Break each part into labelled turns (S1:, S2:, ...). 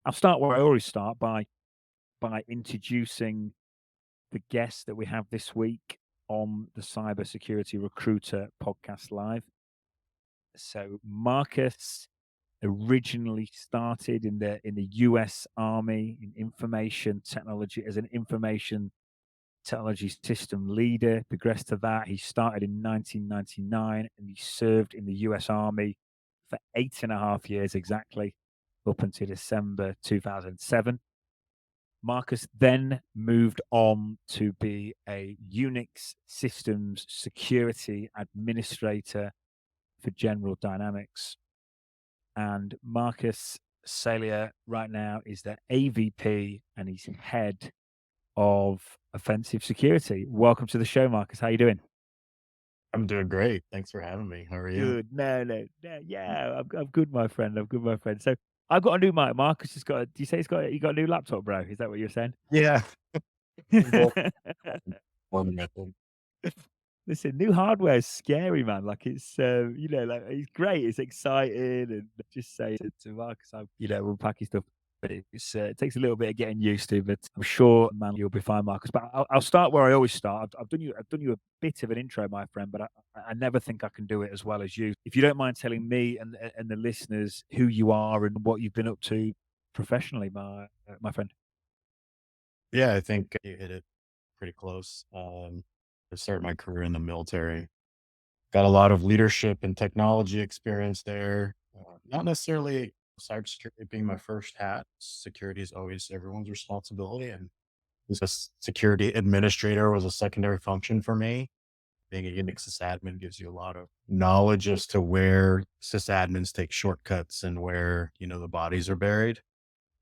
S1: I'll start where I always start by introducing the guest that we have this week on the Cybersecurity Recruiter podcast live. So Marcus originally started in the US Army in information technology as an information technology system leader, progressed to that. He started in 1999 and he served in the US Army for 8.5 years exactly, up until December 2007. Marcus then moved on to be a Unix systems security administrator for General Dynamics. And Marcus Salia right now is the AVP and he's head of offensive security. Welcome to the show, Marcus. How you doing?
S2: I'm doing great. Thanks for having me. How are you?
S1: Good. No, no, no. Yeah, I'm good, my friend. I'm good, my friend. So I've got a new mic. Marcus has got. Do you say you got a new laptop, bro? Is that what you're saying?
S2: Yeah, we both one method.
S1: Listen, new hardware is scary, man. Like it's, like it's great. It's exciting, and just say to Marcus, we'll pack his stuff. But it takes a little bit of getting used to. But I'm sure, man, you'll be fine, Marcus. But I'll start where I always start. I've done you a bit of an intro, my friend, but I never think I can do it as well as you. If you don't mind telling me and the listeners who you are and what you've been up to professionally, my friend.
S2: Yeah, I think you hit it pretty close. I started my career in the military. Got a lot of leadership and technology experience there. Not necessarily cybersecurity being my first hat. Security is always everyone's responsibility, and as a security administrator was a secondary function for me. Being a Unix sysadmin gives you a lot of knowledge as to where sysadmins take shortcuts and where, the bodies are buried.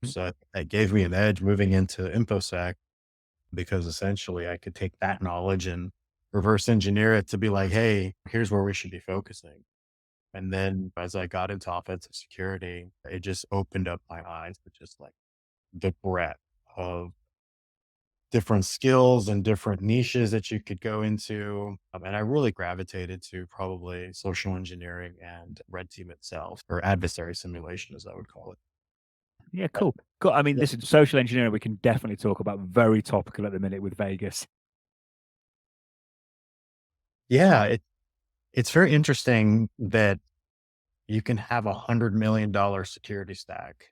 S2: So it gave me an edge moving into InfoSec because essentially I could take that knowledge and reverse engineer it to be like, hey, here's where we should be focusing. And then as I got into offensive security, it just opened up my eyes to just like the breadth of different skills and different niches that you could go into. And I really gravitated to probably social engineering and red team itself, or adversary simulation, as I would call it.
S1: Yeah,
S2: But
S1: cool. Cool. I mean,
S2: yeah,
S1: listen, social engineering we can definitely talk about. Very topical at the minute with Vegas.
S2: yeah, it's very interesting that you can have $100 million security stack.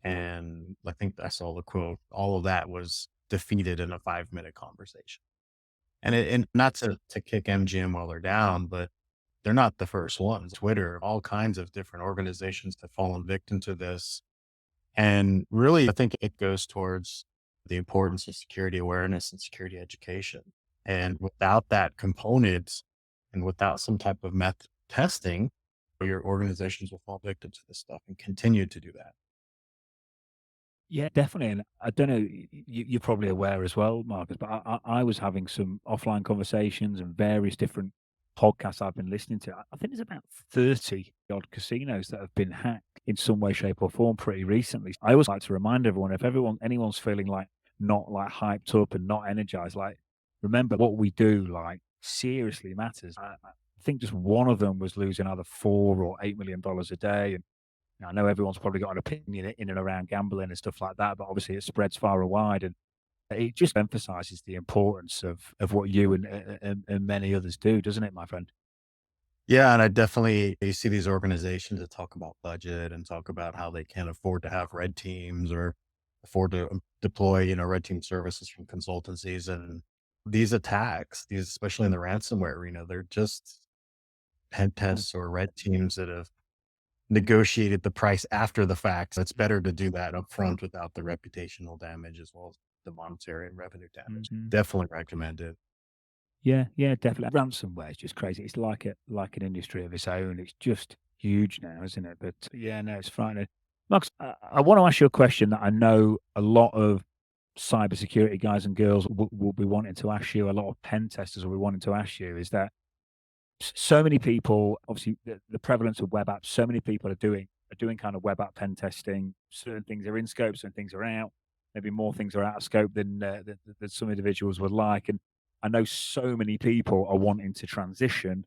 S2: And I think I saw the quote, all of that was defeated in a 5-minute conversation. And not to kick MGM while they're down, but they're not the first ones. Twitter, all kinds of different organizations have fallen victim to this. And really, I think it goes towards the importance of security awareness and security education. And without that component and without some type of method testing, your organizations will fall victim to this stuff and continue to do that.
S1: Yeah, definitely. And I don't know, you're probably aware as well, Marcus, but I was having some offline conversations and various different podcasts I've been listening to. I think there's about 30 odd casinos that have been hacked in some way, shape, or form pretty recently. I always like to remind everyone if anyone's feeling like not like hyped up and not energized, like remember what we do like seriously matters. I think just one of them was losing either $4 or $8 million a day. And I know everyone's probably got an opinion in and around gambling and stuff like that, but obviously it spreads far and wide, and it just emphasizes the importance of what you and many others do, doesn't it, my friend?
S2: Yeah, and I definitely you see these organizations that talk about budget and talk about how they can't afford to have red teams or afford to deploy, red team services from consultancies. And these attacks, these especially in the ransomware arena, they're just pen tests or red teams that have negotiated the price after the fact. So it's better to do that up front without the reputational damage as well as the monetary and revenue damage.
S1: Mhm.
S2: Definitely recommend it.
S1: Yeah, yeah, definitely. Ransomware is just crazy. It's like an industry of its own. It's just huge now, isn't it? But yeah, no, it's frightening. Max, I want to ask you a question that I know a lot of cybersecurity guys and girls will be wanting to ask you. A lot of pen testers will be wanting to ask you. Is that so many people, obviously, the prevalence of web apps, so many people are doing kind of web app pen testing. Certain things are in scope, certain things are out. Maybe more things are out of scope than some individuals would like. And I know so many people are wanting to transition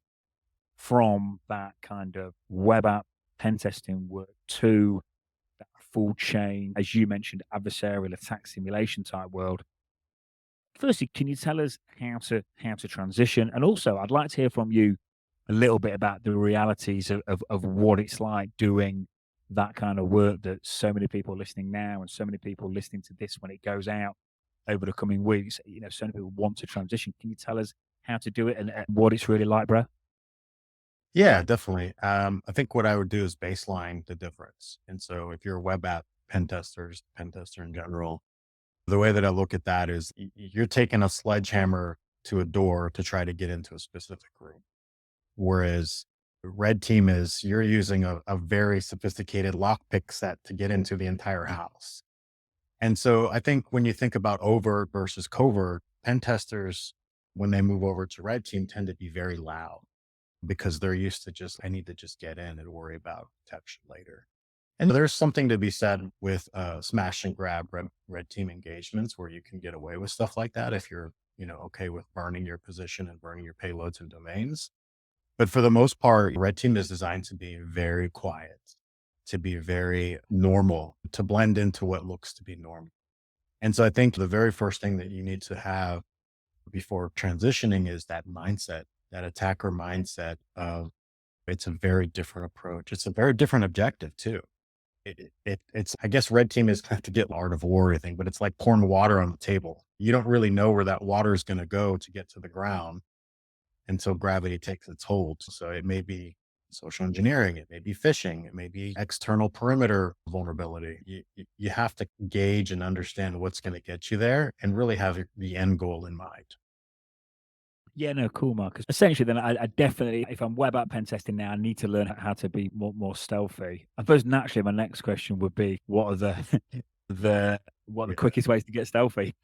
S1: from that kind of web app pen testing work to that full chain, as you mentioned, adversarial attack simulation type world. Firstly, can you tell us how to transition? And also, I'd like to hear from you a little bit about the realities of what it's like doing that kind of work that so many people listening now and so many people listening to this when it goes out over the coming weeks, so many people want to transition. Can you tell us how to do it and what it's really like, bro?
S2: Yeah, definitely. I think what I would do is baseline the difference. And so if you're a web app pen tester in general, the way that I look at that is you're taking a sledgehammer to a door to try to get into a specific room. Whereas red team is you're using a very sophisticated lockpick set to get into the entire house. And so I think when you think about overt versus covert, pen testers, when they move over to red team, tend to be very loud because they're used to just, I need to just get in and worry about detection later. And there's something to be said with smash and grab red team engagements where you can get away with stuff like that if you're, okay with burning your position and burning your payloads and domains. But for the most part, red team is designed to be very quiet, to be very normal, to blend into what looks to be normal. And so I think the very first thing that you need to have before transitioning is that mindset, that attacker mindset of it's a very different approach. It's a very different objective too. It's I guess red team is kind of to get art of war, I think, but it's like pouring water on the table. You don't really know where that water is going to go to get to the ground until gravity takes its hold. So it may be social engineering, it may be phishing, it may be external perimeter vulnerability. You have to gauge and understand what's going to get you there and really have the end goal in mind.
S1: Yeah, no, cool, Marcus. Essentially, then I definitely, if I'm web app pen testing now, I need to learn how to be more stealthy. I suppose naturally, my next question would be, what are the what are the
S2: Yeah.
S1: quickest ways to get stealthy?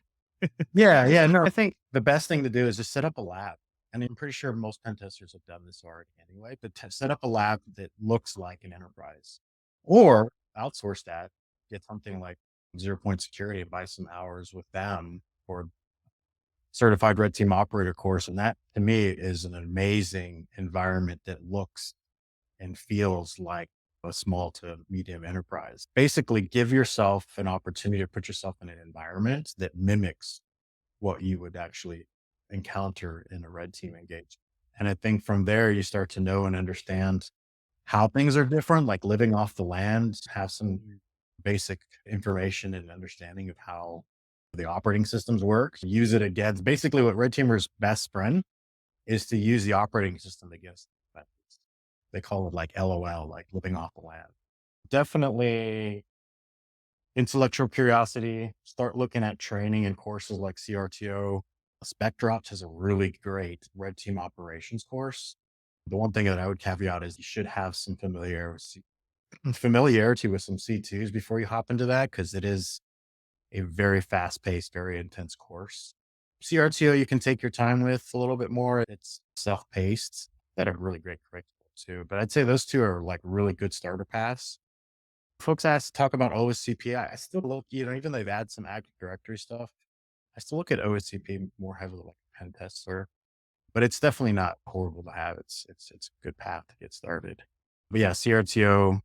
S2: Yeah. Yeah. No, I think the best thing to do is just set up a lab. And I'm pretty sure most pen testers have done this already anyway, but set up a lab that looks like an enterprise or outsource that, get something like 0 Point Security and buy some hours with them or certified red team operator course. And that to me is an amazing environment that looks and feels like a small to medium enterprise. Basically, give yourself an opportunity to put yourself in an environment that mimics what you would actually encounter in a red team engagement. And I think from there, you start to know and understand how things are different, like living off the land, have some basic information and understanding of how the operating systems work, use it against basically what red teamers best friend is to use the operating system against that. They call it like LOL, like living off the land. Definitely intellectual curiosity, start looking at training and courses like CRTO. Spectrops has a really great red team operations course. The one thing that I would caveat is you should have some familiarity with some C2s before you hop into that because it is a very fast paced, very intense course. CRTO you can take your time with a little bit more. It's self paced. That are really great curriculum too. But I'd say those two are like really good starter paths. Folks ask to talk about OSCP. I still look, even though they've added some Active Directory stuff, I still look at OSCP more heavily like a pen tester, but it's definitely not horrible to have. It's a good path to get started. But yeah, CRTO,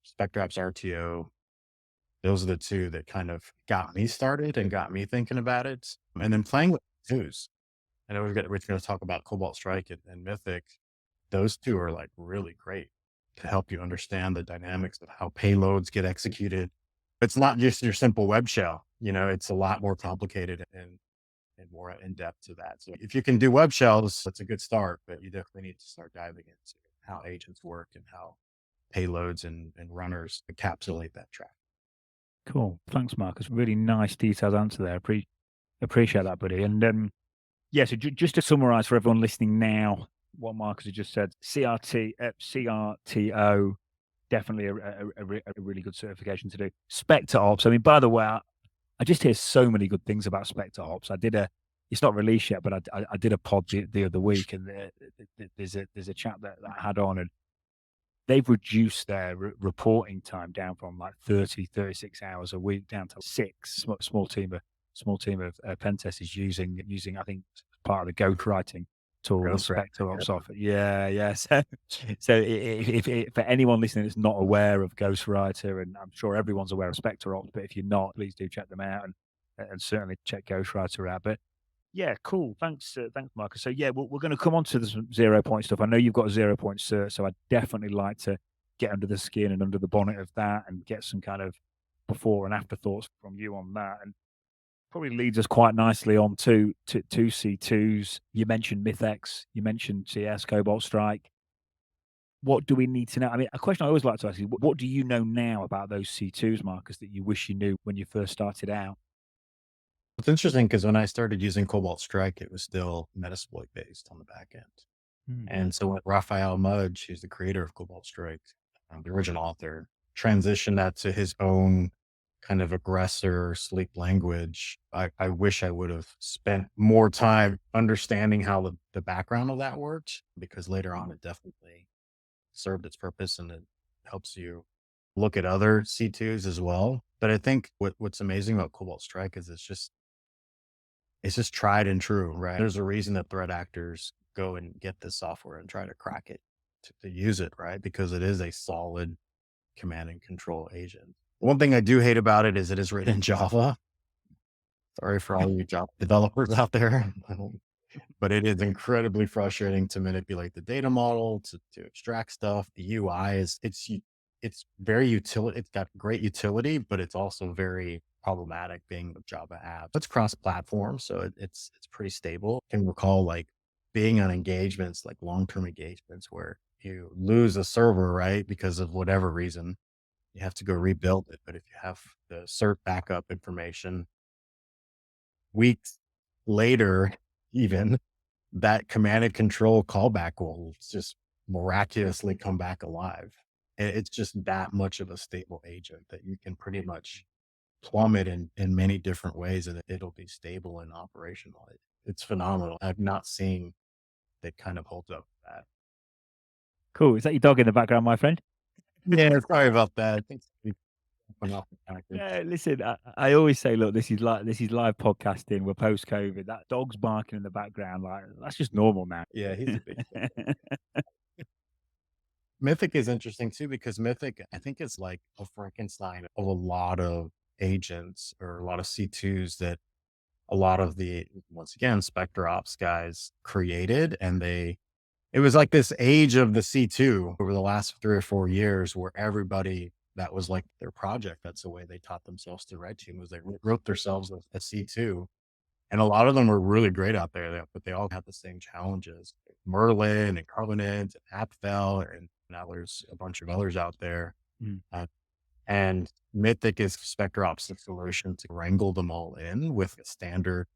S2: SpectreOps RTO, those are the two that kind of got me started and got me thinking about it. And then playing with twos. I know we're going to talk about Cobalt Strike and Mythic. Those two are like really great to help you understand the dynamics of how payloads get executed. It's not just your simple web shell, it's a lot more complicated and more in depth to that. So if you can do web shells, that's a good start, but you definitely need to start diving into how agents work and how payloads and runners encapsulate that traffic.
S1: Cool. Thanks, Marcus. Really nice detailed answer there. Appreciate that, buddy. And yeah, so just to summarize for everyone listening now, what Marcus has just said, CRTO, definitely a really good certification to do. Spectre Ops. I mean, by the way, I just hear so many good things about Spectre Ops. It's not released yet, but I did a pod the other week, and there's a chat that I had on, and they've reduced their reporting time down from like 36 hours a week down to six. Small team of pen testers using I think part of the ghost writing tool, the
S2: Ghost Rider,
S1: Spectre
S2: yeah.
S1: Ops software. Yeah, yeah. So if for anyone listening that's not aware of Ghostwriter, and I'm sure everyone's aware of Spectre Ops, but if you're not, please do check them out and certainly check Ghostwriter out. But yeah, cool. Thanks, Marcus. So yeah, we're going to come on to the 0 point stuff. I know you've got a 0 point cert, so I'd definitely like to get under the skin and under the bonnet of that and get some kind of before and after thoughts from you on that. And probably leads us quite nicely on to C2s. You mentioned MythX, you mentioned CS, Cobalt Strike. What do we need to know? I mean, a question I always like to ask is, what do you know now about those C2s, Marcus, that you wish you knew when you first started out?
S2: It's interesting because when I started using Cobalt Strike, it was still Metasploit based on the back end.
S1: Mm,
S2: And so when Raphael Mudge, who's the creator of Cobalt Strike, the original author, transitioned that to his own kind of aggressor sleek language, I wish I would have spent more time understanding how the background of that worked, because later on it definitely served its purpose and it helps you look at other C2s as well. But I think what's amazing about Cobalt Strike is it's just tried and true, right? There's a reason that threat actors go and get this software and try to crack it to use it, right? Because it is a solid command and control agent. One thing I do hate about it is it is written in Java. Sorry for all you Java developers out there. But it is incredibly frustrating to manipulate the data model, to extract stuff. The UI it's very utility. It's got great utility, but it's also very problematic being a Java app. It's cross-platform, so it's pretty stable. I can recall like being on engagements, like long-term engagements, where you lose a server, right, because of whatever reason. You have to go rebuild it. But if you have the cert backup information, weeks later, even that command and control callback will just miraculously come back alive. It's just that much of a stable agent that you can pretty much plumb it in many different ways and it'll be stable and operational. It's phenomenal. I've not seen that kind of holds up to that.
S1: Cool. Is that your dog in the background, my friend?
S2: Yeah, sorry about that. I think we went off the package.
S1: Yeah, listen, I always say, look, this is live podcasting. We're post COVID. That dog's barking in the background, like that's just normal now.
S2: Yeah, he's a big Mythic is interesting too because Mythic, I think, is like a Frankenstein of a lot of agents or a lot of C2s that a lot of the, once again, Spectre Ops guys created. And it was like this age of the C2 over the last 3 or 4 years where everybody, that was like their project. That's the way they taught themselves to red team, was they wrote themselves a C2. And a lot of them were really great out there, but they all had the same challenges. Merlin and Covenant and Apfel, and now there's a bunch of others out there.
S1: Mm,
S2: Uh, and Mythic is Spectre Ops' solution to wrangle them all in with a standard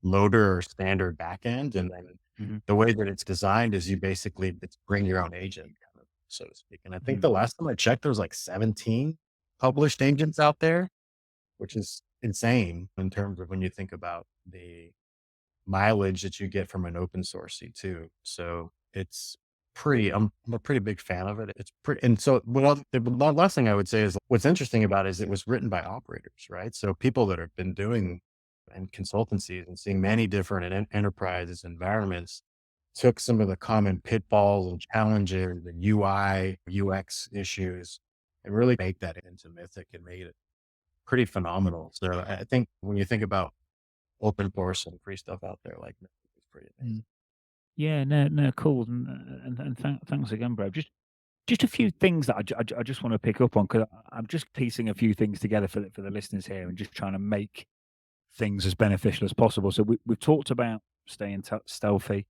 S2: loader or standard backend. And then
S1: mhm,
S2: the way that it's designed is you basically it's bring your own agent, kind of, so to speak. And I think
S1: mm.
S2: the last time I checked, there was like 17 published agents out there, which is insane in terms of when you think about the mileage that you get from an open source C2. So it's I'm a pretty big fan of it. It's pretty, and so the last thing I would say is what's interesting about it is it was written by operators, right? So people that have been doing and consultancies and seeing many different enterprises environments took some of the common pitfalls and challenges and UI, UX issues and really baked that into Mythic and made it pretty phenomenal. So I think when you think about open source and free stuff out there, like Mythic is pretty amazing.
S1: Mm. Yeah, no, cool, and thanks again, bro. Just a few things that I just want to pick up on because I'm just piecing a few things together for the listeners here and just trying to make things as beneficial as possible. So we've talked about staying stealthy,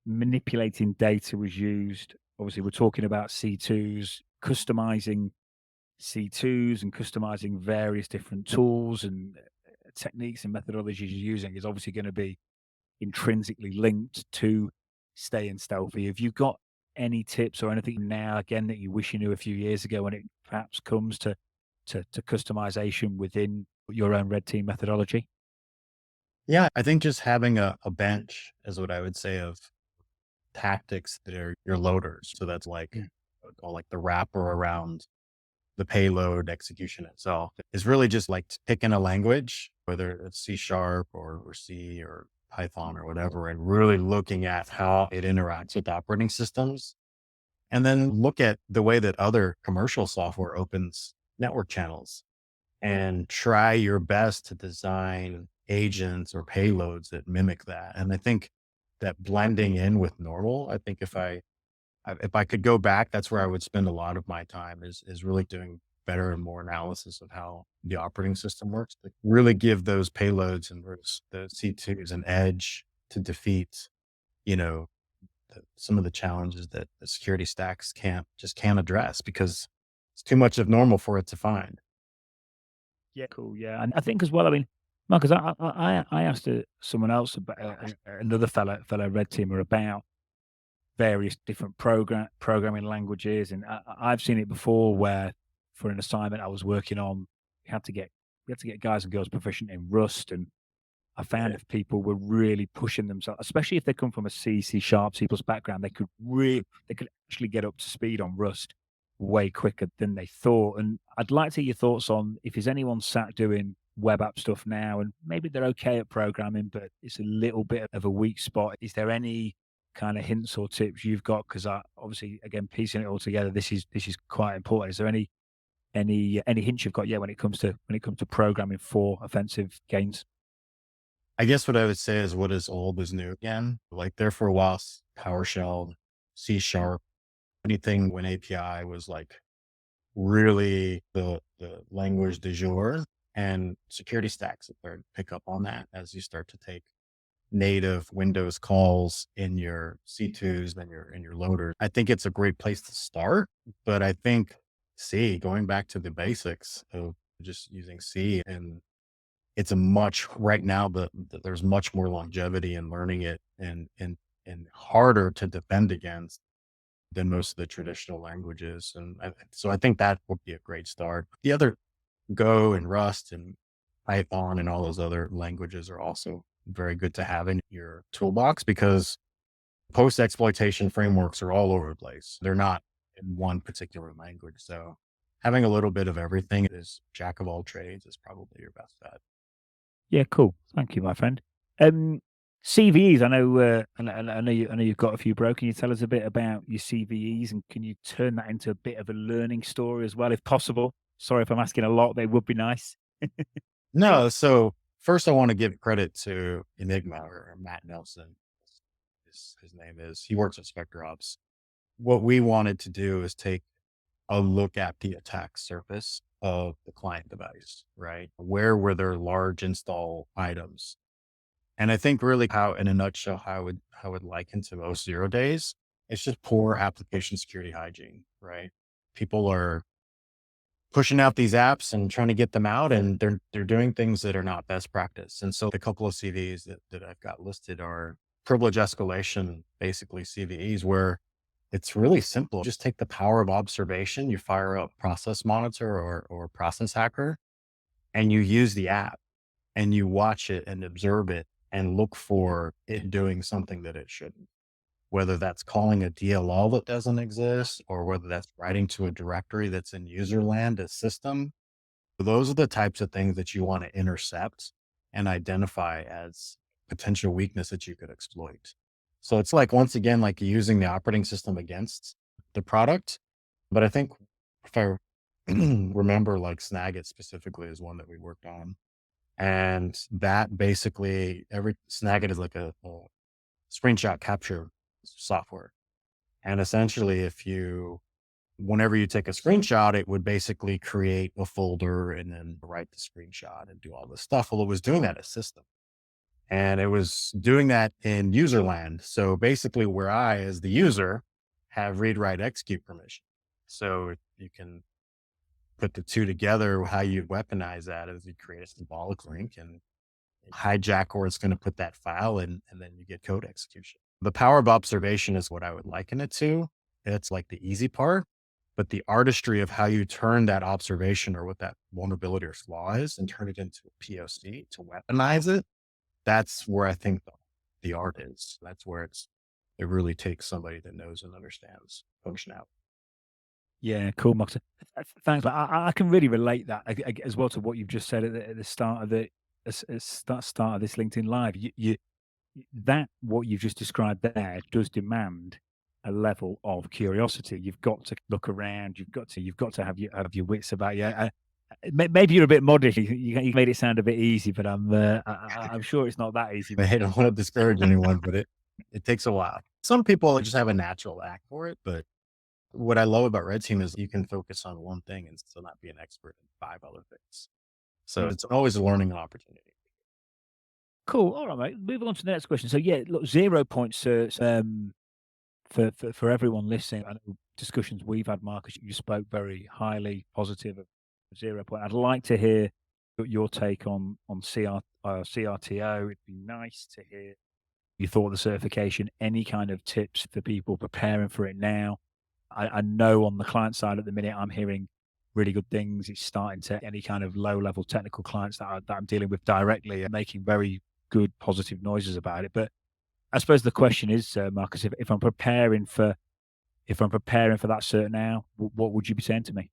S1: manipulating data was used. Obviously, we're talking about C2s, customizing C2s and customizing various different tools and techniques and methodologies you're using is obviously going to be intrinsically linked to staying stealthy. Have you got any tips or anything now again that you wish you knew a few years ago when it perhaps comes to customization within your own red team methodology?
S2: Yeah, I think just having a bench is what I would say of tactics that are your loaders. So that's like
S1: Mm,
S2: all like the wrapper around the payload execution itself is really just like picking a language, whether it's C# or C or Python or whatever, and really looking at how it interacts with operating systems. And then look at the way that other commercial software opens network channels and try your best to design agents or payloads that mimic that. And I think that blending in with normal, I think if I could go back, that's where I would spend a lot of my time is really doing better and more analysis of how the operating system works to really give those payloads and the C2s an edge to defeat, you know, some of the challenges that the security stacks can't address because it's too much of normal for it to find.
S1: Yeah, cool. Yeah, and I think as well. I mean, Marcus, I asked someone else about another fellow red teamer about various different programming languages, and I've seen it before where for an assignment I was working on, you had to get guys and girls proficient in Rust, and I found
S2: Right.
S1: if people were really pushing themselves, especially if they come from a C Sharp, C plus background, they could actually get up to speed on Rust way quicker than they thought. And I'd like to hear your thoughts on if there's anyone sat doing web app stuff now, and maybe they're okay at programming, but it's a little bit of a weak spot. Is there any kind of hints or tips you've got? Because I obviously, again, piecing it all together, this is quite important. Is there any hints you've got? Yeah, when it comes to programming for offensive gains.
S2: I guess what I would say is what is old is new again. Like there for a while, PowerShell, C sharp, anything when API was like really the language du jour, and security stacks have started to pick up on that as you start to take native Windows calls in your C2s and your loaders. I think it's a great place to start, but I think C, going back to the basics of just using C, and it's a much right now, there's much more longevity in learning it and harder to defend against than most of the traditional languages. And so I think that would be a great start. The other Go and Rust and Python and all those other languages are also very good to have in your toolbox because post exploitation frameworks are all over the place. They're not in one particular language. So having a little bit of everything is jack of all trades is probably your best bet.
S1: Yeah, cool. Thank you, my friend. CVEs, I know, I know you've got a few, bro. Can you tell us a bit about your CVEs, and can you turn that into a bit of a learning story as well, if possible? Sorry if I'm asking a lot, they would be nice.
S2: No, so first I want to give credit to Enigma or Matt Nelson. His name is. He works at Spectre Ops. What we wanted to do is take a look at the attack surface of the client device, right? Where were there large install items? And I think really how, in a nutshell, how I would liken to most 0 days, it's just poor application security hygiene, right? People are pushing out these apps and trying to get them out, and they're doing things that are not best practice. And so the couple of CVEs that I've got listed are privilege escalation, basically CVEs, where it's really simple. Just take the power of observation. You fire up process monitor or process hacker, and you use the app and you watch it and observe it and look for it doing something that it shouldn't. Whether that's calling a DLL that doesn't exist, or whether that's writing to a directory that's in user land, a system. Those are the types of things that you want to intercept and identify as potential weakness that you could exploit. So it's like, once again, like using the operating system against the product. But I think if I remember, like Snagit specifically is one that we worked on. And that basically every Snagit is like a screenshot capture software. And essentially, whenever you take a screenshot, it would basically create a folder and then write the screenshot and do all this stuff. Well, it was doing that as system, and it was doing that in user land. So basically, where I, as the user, have read, write, execute permission. So you can put the two together. How you weaponize that is you create a symbolic link and hijack where it's going to put that file in, and then you get code execution. The power of observation is what I would liken it to. It's like the easy part, but the artistry of how you turn that observation or what that vulnerability or flaw is and turn it into a POC to weaponize it. That's where I think the art is. That's where it really takes somebody that knows and understands functionality.
S1: Yeah, cool, Marcus. Thanks. I can really relate that as well to what you've just said at the start of the start of this LinkedIn live. that what you've just described there does demand a level of curiosity. You've got to look around. You've got to have your wits about you. Maybe you're a bit modest. You made it sound a bit easy, but I'm sure it's not that easy, mate.
S2: I don't want to discourage anyone, but it takes a while. Some people just have a natural act for it, but what I love about red team is you can focus on one thing and still not be an expert in five other things. So
S1: Mm.
S2: it's always a learning opportunity.
S1: Cool. All right, mate. Moving on to the next question. So yeah, look, 0 points for everyone listening. I know discussions we've had, Marcus, you spoke very highly positive of 0 point. I'd like to hear your take on CRTO. It'd be nice to hear you thought of the certification. Any kind of tips for people preparing for it now? I know on the client side at the minute, I'm hearing really good things. It's starting to any kind of low level technical clients that I'm dealing with directly are making very good positive noises about it. But I suppose the question is, Marcus, if I'm preparing for that cert now, what would you be saying to me?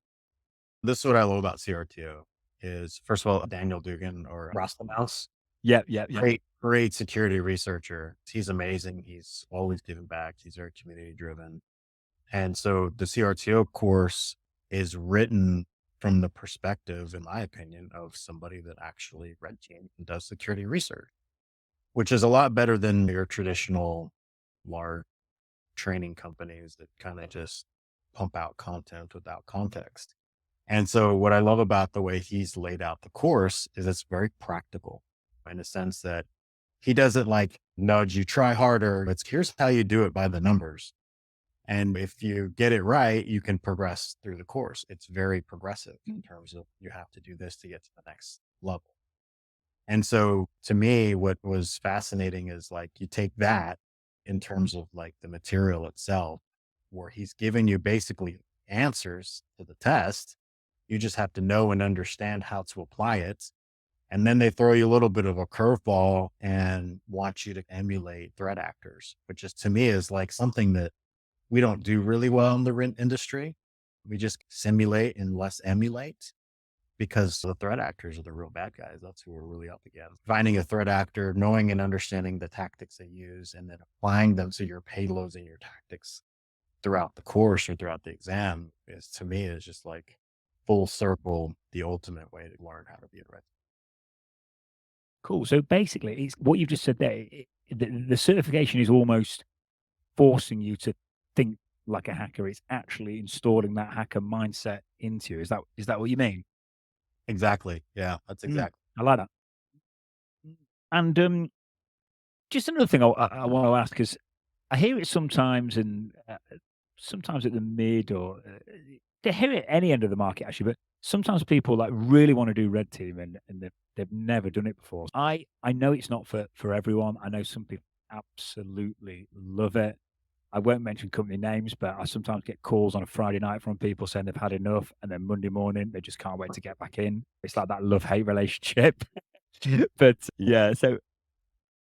S2: This is what I love about CRTO is first of all, Daniel Dugan or Mouse,
S1: Yeah, yeah, yeah.
S2: great security researcher. He's amazing. He's always giving back. He's very community driven. And so the CRTO course is written from the perspective, in my opinion, of somebody that actually red team and does security research, which is a lot better than your traditional large training companies that kind of just pump out content without context. And so what I love about the way he's laid out the course is it's very practical in the sense that he doesn't like nudge you, try harder. It's here's how you do it by the numbers. And if you get it right, you can progress through the course. It's very progressive in terms of you have to do this to get to the next level. And so to me, what was fascinating is like you take that in terms of like the material itself, where he's giving you basically answers to the test. You just have to know and understand how to apply it. And then they throw you a little bit of a curveball and want you to emulate threat actors, which is to me is like something that we don't do really well in the rent industry. We just simulate and less emulate because the threat actors are the real bad guys. That's who we're really up against. Finding a threat actor, knowing and understanding the tactics they use, and then applying them to your payloads and your tactics throughout the course or throughout the exam is to me is just like full circle, the ultimate way to learn how to be a red.
S1: Cool. So basically, it's what you've just said there. The certification is almost forcing you to think like a hacker. It's actually installing that hacker mindset into you. Is that what you mean?
S2: Exactly. Yeah, that's
S1: Mm,
S2: exactly.
S1: I like that. And just another thing I want to ask is, I hear it sometimes, and sometimes at the mid or they hear it at any end of the market actually. But sometimes people like really want to do red team and they've never done it before. I know it's not for everyone. I know some people absolutely love it. I won't mention company names, but I sometimes get calls on a Friday night from people saying they've had enough, and then Monday morning they just can't wait to get back in. It's like that love hate relationship. But yeah, so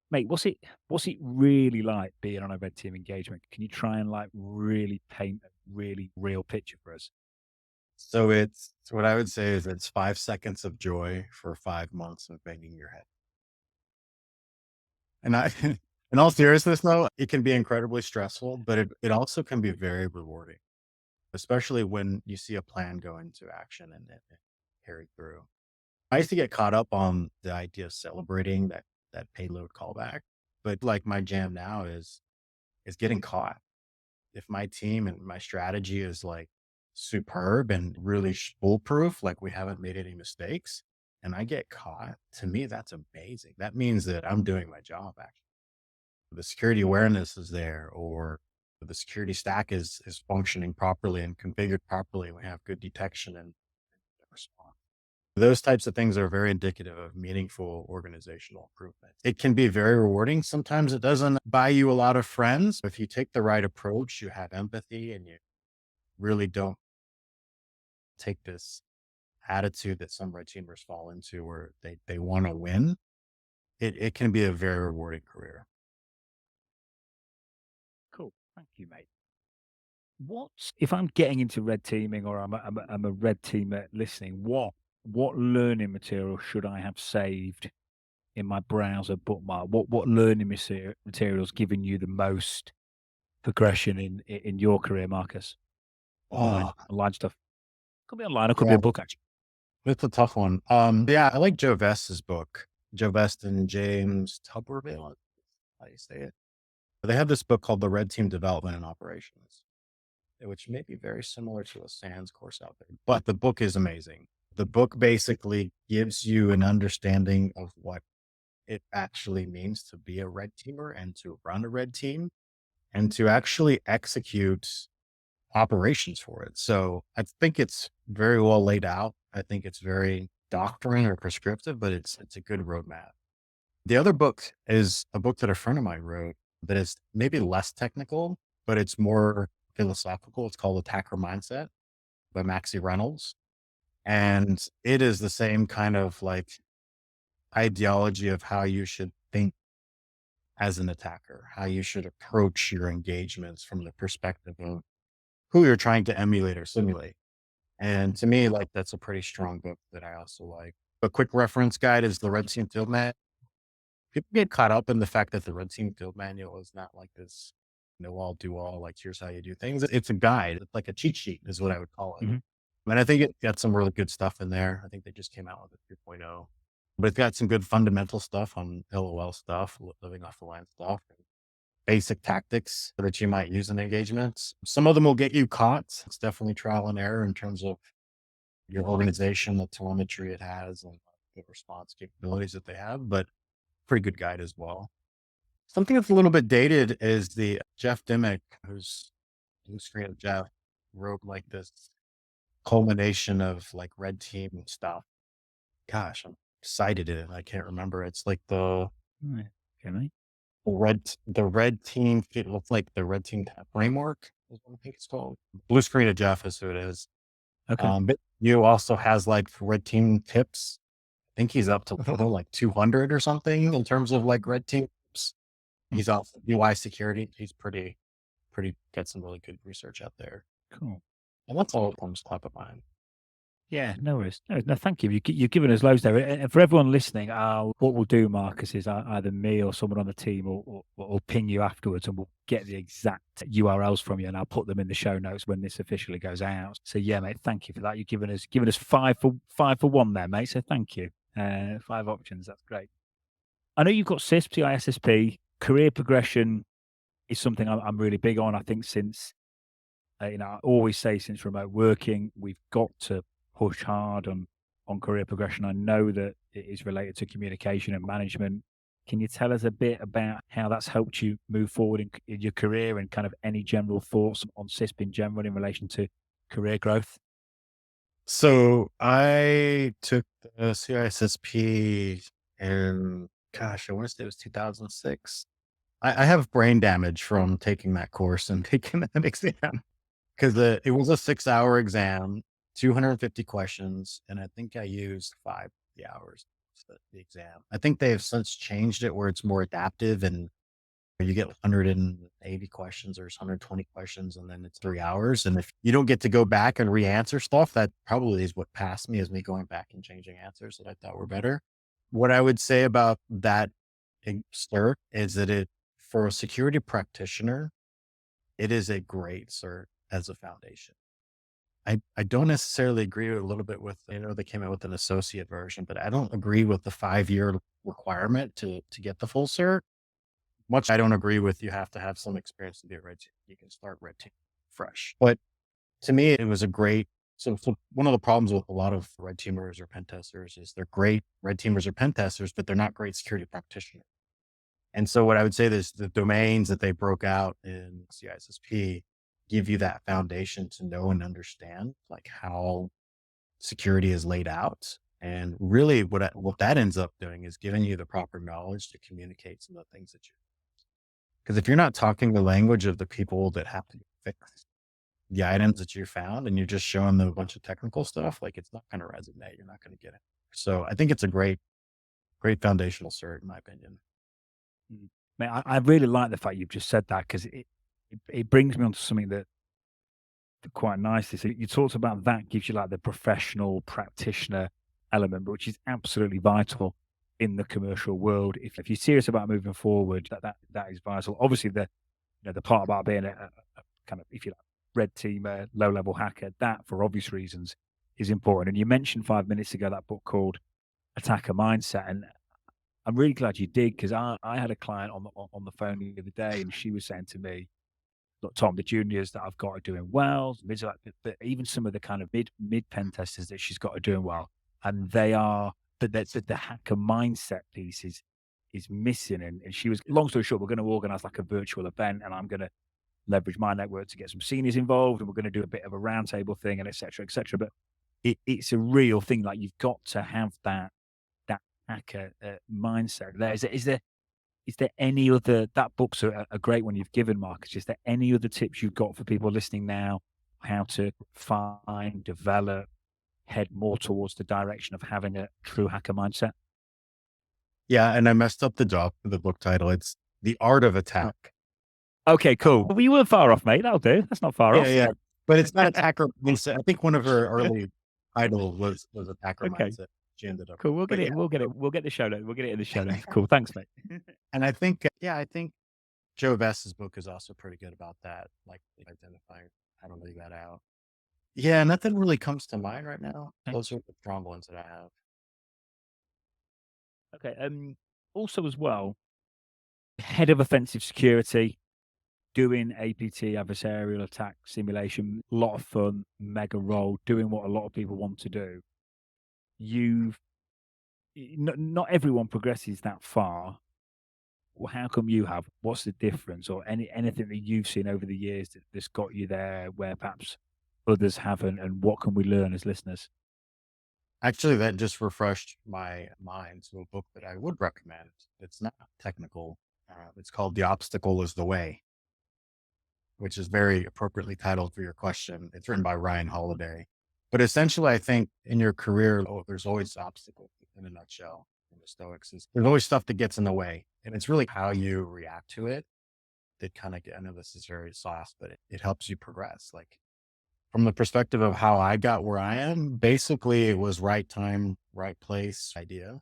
S1: mate, what's it really like being on a red team engagement? Can you try and like really paint a really real picture for us?
S2: So it's what I would say is it's 5 seconds of joy for 5 months of banging your head. And I, in all seriousness, though, it can be incredibly stressful, but it also can be very rewarding, especially when you see a plan go into action and it carry through. I used to get caught up on the idea of celebrating that payload callback, but like my jam now is getting caught. If my team and my strategy is like superb and really foolproof, like we haven't made any mistakes, and I get caught, to me, that's amazing. That means that I'm doing my job actually. The security awareness is there, or the security stack is functioning properly and configured properly. We have good detection and response. Those types of things are very indicative of meaningful organizational improvement. It can be very rewarding. Sometimes it doesn't buy you a lot of friends. If you take the right approach, you have empathy and you really don't take this attitude that some red teamers fall into where they want to win, it can be a very rewarding career.
S1: Cool. Thank you, mate. What if I'm getting into red teaming, or I'm a red teamer listening? What learning material should I have saved in my browser bookmark. What learning materials giving you the most progression in your career, Marcus?
S2: Oh,
S1: Online stuff. Could be online. It could be
S2: yeah,
S1: a book actually.
S2: it's a tough one. Yeah, I like Joe Vest's book. Joe Vest and James Tubberville, how do you say it? They have this book called The Red Team Development and Operations, which may be very similar to a SANS course out there, but the book is amazing. The book basically gives you an understanding of what it actually means to be a red teamer and to run a red team and to actually execute operations for it. So I think it's very well laid out. I think it's very doctrine or prescriptive, but it's a good roadmap. The other book is a book that a friend of mine wrote that is maybe less technical, but it's more philosophical. It's called Attacker Mindset by Maxie Reynolds. And it is the same kind of like ideology of how you should think as an attacker, how you should approach your engagements from the perspective of who you're trying to emulate or simulate. And to me, like that's a pretty strong book that I also like. A quick reference guide is the Red Team Field Manual. People get caught up in the fact that the Red Team Field Manual is not like this know all, do all, like here's how you do things. It's a guide. It's like a cheat sheet is what I would call it.
S1: Mhm.
S2: And I think it got some really good stuff in there. I think they just came out with a 3.0, but it's got some good fundamental stuff on LOL stuff, living off the line stuff, and basic tactics that you might use in engagements. Some of them will get you caught. It's definitely trial and error in terms of your organization, the telemetry it has, and the response capabilities that they have, but pretty good guide as well. Something that's a little bit dated is the Jeff Dimmick, who's creative Jeff, wrote like this culmination of like red team stuff. Gosh, I'm cited it. I can't remember. It's like
S1: Right. Okay, mate.
S2: the red team. It looks like the red team framework is what I think it's called. Blue screen of Jeff is who it is.
S1: Okay.
S2: But you also has like red team tips. I think he's up to like 200 or something in terms of like red team tips.
S1: Hmm.
S2: He's off UI security. He's pretty got some really good research out there.
S1: Cool.
S2: And that's all comes top of mind.
S1: Yeah, no worries. No, thank you. You've given us loads there. And for everyone listening, what we'll do, Marcus, is either me or someone on the team will ping you afterwards and we'll get the exact URLs from you and I'll put them in the show notes when this officially goes out. So yeah, mate, thank you for that. You've given us five for one there, mate. So thank you. Five options. That's great. I know you've got CISP, CISSP. Career progression is something I'm really big on. I think since I always say since remote working, we've got to push hard on career progression. I know that it is related to communication and management. Can you tell us a bit about how that's helped you move forward in your career and kind of any general thoughts on CISP in general in relation to career growth?
S2: So I took the CISSP and gosh, I want to say it was 2006. I have brain damage from taking that course and taking that exam because it was a 6 hour exam, 250 questions, and I think I used 5 hours for the exam. I think they have since changed it where it's more adaptive and you get 180 questions or 120 questions and then it's 3 hours. And if you don't get to go back and re-answer stuff, that probably is what passed me, is me going back and changing answers that I thought were better. What I would say about that cert is that for a security practitioner, it is a great cert as a foundation. I don't necessarily agree a little bit with, they came out with an associate version, but I don't agree with the 5 year requirement to get the full cert. Much I don't agree with, you have to have some experience to be a red team. You can start red team fresh. But to me, it was a great, so one of the problems with a lot of red teamers or pen testers is they're great red teamers or pen testers, but they're not great security practitioners. And so what I would say is the domains that they broke out in CISSP give you that foundation to know and understand like how security is laid out. And really what that ends up doing is giving you the proper knowledge to communicate some of the things that you, because if you're not talking the language of the people that have to fix the items that you found and you're just showing them a bunch of technical stuff, like it's not going to resonate. You're not going to get it. So I think it's a great foundational cert in my opinion.
S1: Mm. Mate, I really like the fact you've just said that because it brings me on to something that quite nicely. So you talked about that gives you like the professional practitioner element, which is absolutely vital in the commercial world. If you're serious about moving forward, that is vital. Obviously, the part about being a kind of, if you like, red teamer, low level hacker, that for obvious reasons is important. And you mentioned 5 minutes ago that book called Attacker Mindset, and I'm really glad you did, because I had a client on the phone the other day, and she was saying to me, "Look, Tom, the juniors that I've got are doing well, mids are, but even some of the kind of mid pen testers that she's got are doing well, and they are, but that's the hacker mindset piece is missing." And she was, long story short, we're going to organize like a virtual event, and I'm going to leverage my network to get some seniors involved, and we're going to do a bit of a roundtable thing, and et cetera, et cetera. But it's a real thing. Like, you've got to have that hacker mindset. Is there any other, that book's a great one you've given, Marcus. Is there any other tips you've got for people listening now, how to find, develop, head more towards the direction of having a true hacker mindset?
S2: Yeah, and I messed up the book title. It's The Art of
S1: Oh,
S2: Attack.
S1: okay, cool.
S2: Um,
S1: Well, you weren't far off, mate. That'll do. That's not far
S2: yeah,
S1: off.
S2: yeah, but it's not attacker mindset. I think one of her early titles was attacker
S1: Okay,
S2: mindset. She ended up
S1: cool.
S2: with,
S1: We'll get
S2: but
S1: it.
S2: yeah.
S1: We'll get it. We'll get the show notes. We'll get it in the show notes. Cool. Thanks, mate.
S2: And I think, yeah, I think Joe Vest's book is also pretty good about that, like identifying how to leave that out. Yeah, nothing really comes to mind right now.
S1: Okay.
S2: Those are the strong ones that I have.
S1: Okay. Also, as well, head of offensive security, doing APT, adversarial attack simulation, a lot of fun, mega role, doing what a lot of people want to do. You've not everyone progresses that far. Well, how come you have? What's the difference, or anything that you've seen over the years that's got you there, where perhaps others haven't, and what can we learn as listeners?
S2: Actually, that just refreshed my mind to a book that I would recommend. It's not technical. It's called The Obstacle is the Way, which is very appropriately titled for your question. It's written by Ryan Holiday. But essentially, I think in your career, there's always obstacles in a nutshell. In the Stoics, there's always stuff that gets in the way. And it's really how you react to it that kind of, I know this is very soft, but it helps you progress. Like, from the perspective of how I got where I am, basically it was right time, right place idea.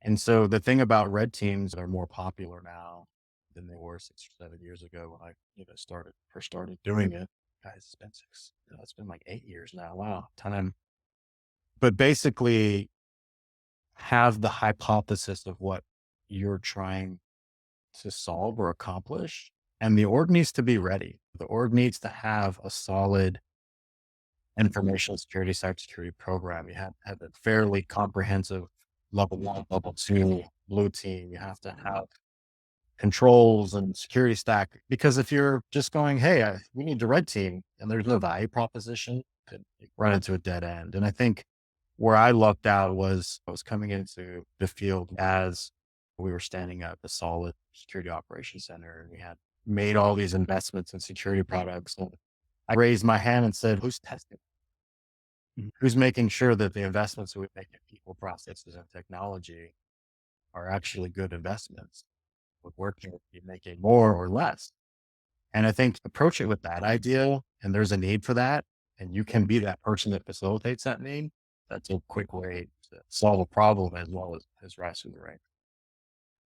S2: And so the thing about red teams are more popular now than they were 6 or 7 years ago when I, first started doing it. Guys, it's been it's been like 8 years now. Wow. Time. But basically have the hypothesis of what you're trying to solve or accomplish. And the org needs to be ready. The org needs to have a solid information security, cybersecurity program. You have a fairly comprehensive level 1, level 2, blue team. You have to have controls and security stack, because if you're just going, hey, we need the red team, and there's no value proposition, could run into a dead end. And I think where I lucked out was I was coming into the field as we were standing up a solid security operations center, and we had made all these investments in security products. And I raised my hand and said, who's testing?
S1: Mhm.
S2: Who's making sure that the investments that we make in people, processes, and technology are actually good investments? With working, you making more or less. And I think approach it with that idea, and there's a need for that, and you can be that person that facilitates that need. That's a quick way to solve a problem as well as rise through the ranks.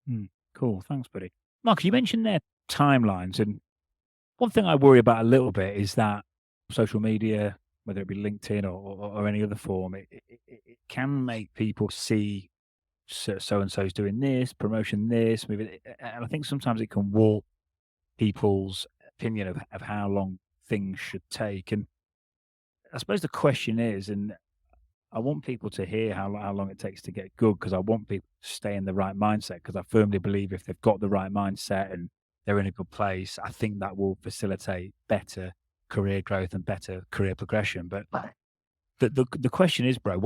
S1: Mm, cool. Thanks, buddy. Mark, you mentioned their timelines, and one thing I worry about a little bit is that social media, whether it be LinkedIn or any other form, it can make people see so and so's doing this, promotion this, moving, and I think sometimes it can warp people's opinion of how long things should take. And I suppose the question is, and I want people to hear how long it takes to get good, because I want people to stay in the right mindset, because I firmly believe if they've got the right mindset and they're in a good place, I think that will facilitate better career growth and better career progression. But the question is, bro,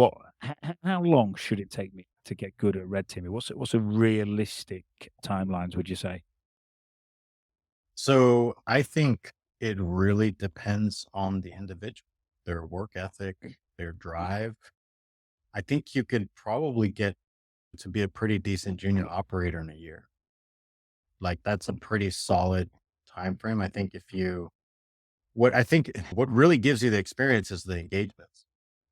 S1: how long should it take me to get good at red teaming? What's a realistic timelines, would you say?
S2: So I think it really depends on the individual, their work ethic, their drive. I think you could probably get to be a pretty decent junior operator in a year. Like, that's a pretty solid time frame. I think if you what really gives you the experience is the engagements.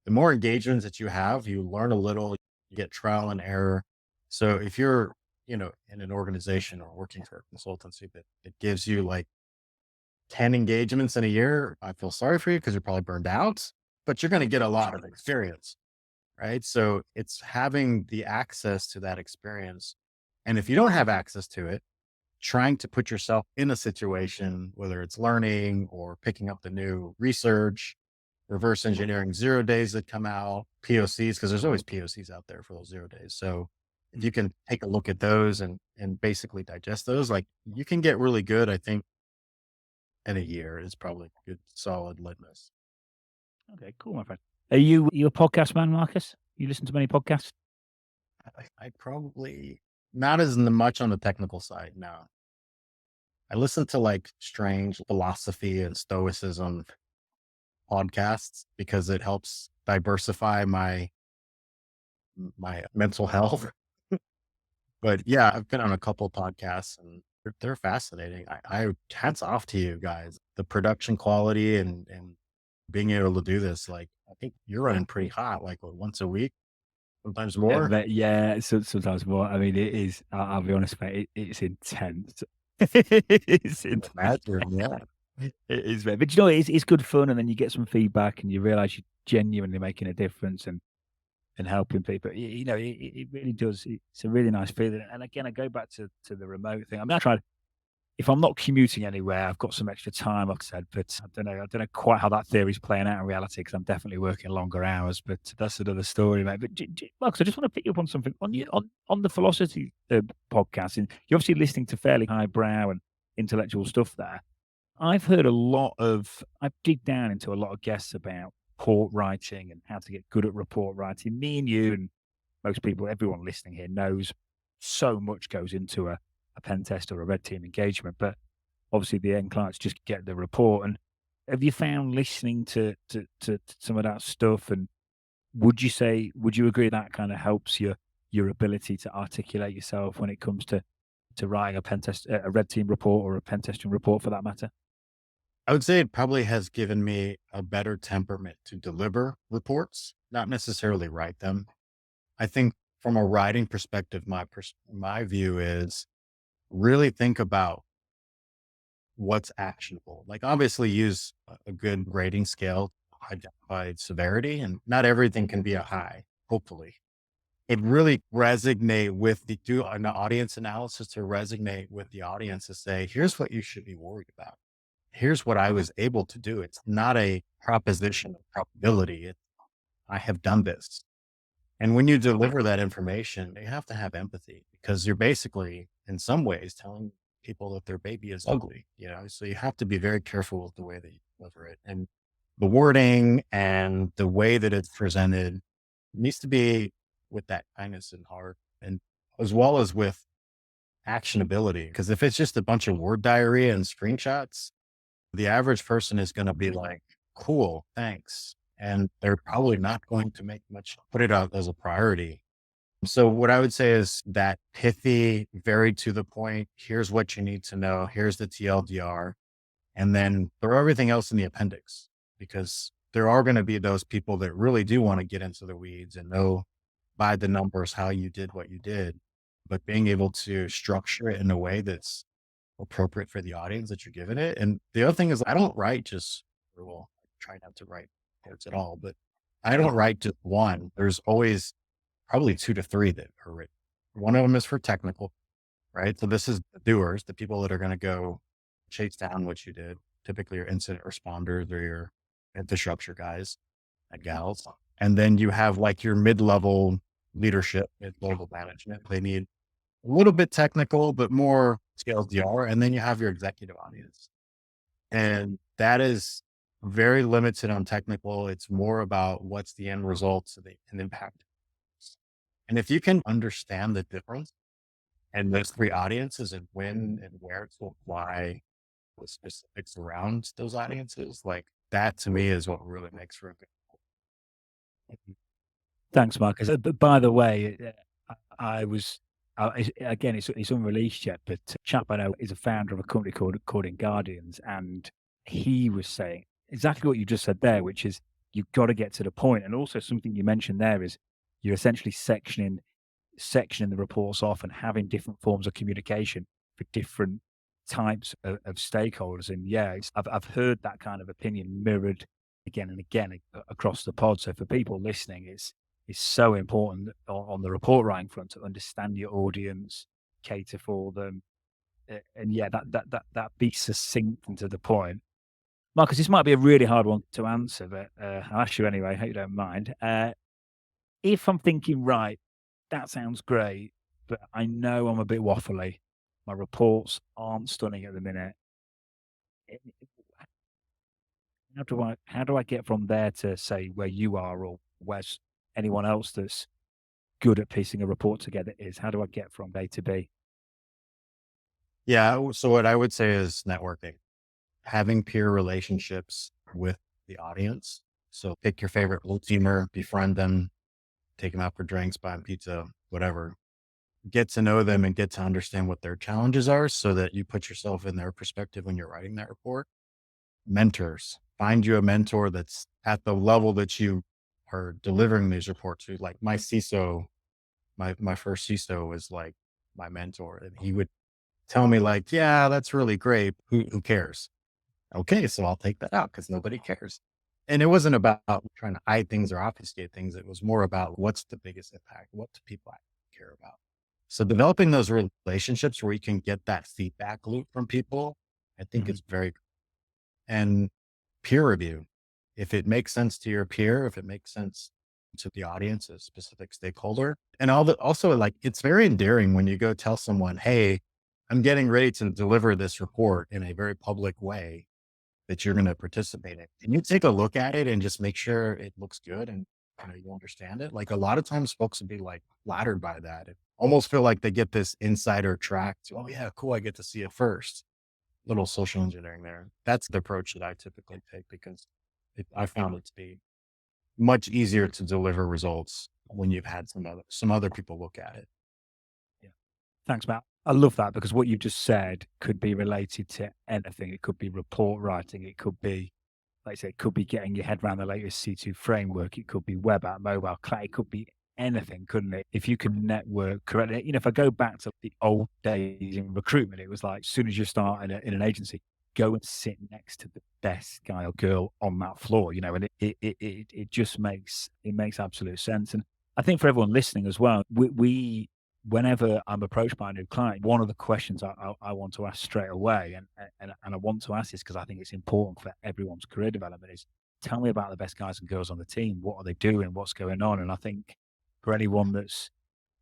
S2: The more engagements that you have, you learn a little, you get trial and error. So if you're, in an organization or working for a consultancy that gives you like 10 engagements in a year, I feel sorry for you because you're probably burned out, but you're going to get a lot of experience, right? So it's having the access to that experience. And if you don't have access to it, trying to put yourself in a situation, whether it's learning or picking up the new research, reverse engineering 0 days that come out, POCs, because there's always POCs out there for those 0 days. So if
S1: Mm.
S2: you can take a look at those and basically digest those, like you can get really good, I think, in a year is probably a good solid litmus.
S1: Okay, cool, my friend. Are you a podcast man, Marcus? You listen to many podcasts?
S2: I probably not as much on the technical side. No, I listen to like strange philosophy and stoicism podcasts because it helps diversify my mental health. But yeah, I've been on a couple podcasts and they're fascinating. I hats off to you guys. The production quality and being able to do this, like I think you're running pretty hot, like what, once a week, sometimes
S1: Yeah,
S2: more.
S1: but yeah, sometimes more. I mean, it is. I'll be honest, mate. It's intense. It's intense.
S2: Imagine, yeah.
S1: It is, mate. But you know, it's good fun, and then you get some feedback, and you realise you're genuinely making a difference and helping people. It really does. It's a really nice feeling. And again, I go back to the remote thing. I mean, I tried. If I'm not commuting anywhere, I've got some extra time, like I said, but I don't know. I don't know quite how that theory is playing out in reality because I'm definitely working longer hours. But that's another story, mate. But Marcus, I just want to pick you up on something on the philosophy podcast. And you're obviously listening to fairly highbrow and intellectual stuff there. I've heard a lot of. I've dig down into a lot of guests about report writing and how to get good at report writing. Me and you and most people, everyone listening here knows so much goes into a pen test or a red team engagement, but obviously the end clients just get the report. And have you found listening to some of that stuff? And would you agree that kind of helps your ability to articulate yourself when it comes to writing a pen test, a red team report or a pen testing report for that matter?
S2: I would say it probably has given me a better temperament to deliver reports, not necessarily write them. I think from a writing perspective, my view is really think about what's actionable. Like obviously use a good grading scale to identify severity, and not everything can be a high, hopefully. It really resonate with the do an audience analysis to resonate with the audience to say, here's what you should be worried about. Here's what I was able to do. It's not a proposition of probability. I have done this. And when you deliver that information, you have to have empathy because you're basically, in some ways, telling people that their baby is ugly, So you have to be very careful with the way that you deliver it. And the wording and the way that it's presented needs to be with that kindness and heart and as well as with actionability. Because if it's just a bunch of word diarrhea and screenshots, the average person is going to be like, cool, thanks. And they're probably not going to make much, put it out as a priority. So what I would say is that pithy, very to the point. Here's what you need to know. Here's the TLDR. And then throw everything else in the appendix because there are going to be those people that really do want to get into the weeds and know by the numbers how you did what you did. But being able to structure it in a way that's appropriate for the audience that you're giving it. And the other thing is I don't write just well, I try not to write quotes at all, but I don't write just one. There's always probably 2 to 3 that are written. One of them is for technical, right? So this is the doers, the people that are going to go chase down what you did. Typically your incident responders or your infrastructure guys and gals. And then you have like your mid-level leadership, mid-level management. They need a little bit technical, but more scales DR. And then you have your executive audience. And that is very limited on technical. It's more about what's the end result so they can impact. And if you can understand the difference and those three audiences and when and where to apply the specifics around those audiences, like that to me is what really makes for a good.
S1: Thanks, Marcus. But by the way, I was again, it's unreleased yet, but a chap I know is a founder of a company called In Guardians, and he was saying exactly what you just said there, which is you've got to get to the point. And also something you mentioned there is you're essentially sectioning. sectioning the reports off and having different forms of communication for different types of stakeholders. And yeah, I've heard that kind of opinion mirrored again and again across the pod. So for people listening, it's so important on the report writing front to understand your audience, cater for them, and yeah, that be succinct and to the point. Marcus, this might be a really hard one to answer, but I'll ask you anyway. Hope you don't mind. If I'm thinking, right, that sounds great, but I know I'm a bit waffly. My reports aren't stunning at the minute. eh, How do I get from there to say where you are or where's anyone else that's good at piecing a report together is? How do I get from A to B?
S2: Yeah. So what I would say is networking, having peer relationships with the audience. So pick your favorite blue teamer, befriend them, take them out for drinks, buy them pizza, whatever. Get to know them and get to understand what their challenges are so that you put yourself in their perspective when you're writing that report. Mentors, find you a mentor that's at the level that you are delivering these reports to. Like my CISO, my first CISO was like my mentor, and he would tell me like, yeah, that's really great. Who cares? Okay, so I'll take that out because nobody cares. And it wasn't about trying to hide things or obfuscate things. It was more about what's the biggest impact? What do people actually care about? So developing those relationships where you can get that feedback loop from people, I think
S1: Mhm.
S2: is very, and peer review. If it makes sense to your peer, if it makes sense to the audience, a specific stakeholder, and also like it's very endearing when you go tell someone, hey, I'm getting ready to deliver this report in a very public way that you're going to participate in. And you take a look at it and just make sure it looks good and you understand it. Like a lot of times folks would be like flattered by that. It almost feel like they get this insider track to, oh yeah, cool. I get to see it first. Little social engineering there. That's the approach that I typically take because I found it to be much easier to deliver results when you've had some other people look at it.
S1: Yeah. Thanks, Matt. I love that because what you just said could be related to anything. It could be report writing. It could be, like I say, it could be getting your head around the latest C2 framework. It could be web app, mobile, cloud. It could be anything, couldn't it? If you can network correctly. If I go back to the old days in recruitment, it was like as soon as you start in an agency, go and sit next to the best guy or girl on that floor, and it just makes absolute sense. And I think for everyone listening as well, we whenever I'm approached by a new client, one of the questions I want to ask straight away, and I want to ask this because I think it's important for everyone's career development, is tell me about the best guys and girls on the team. What are they doing? What's going on? And I think for anyone that's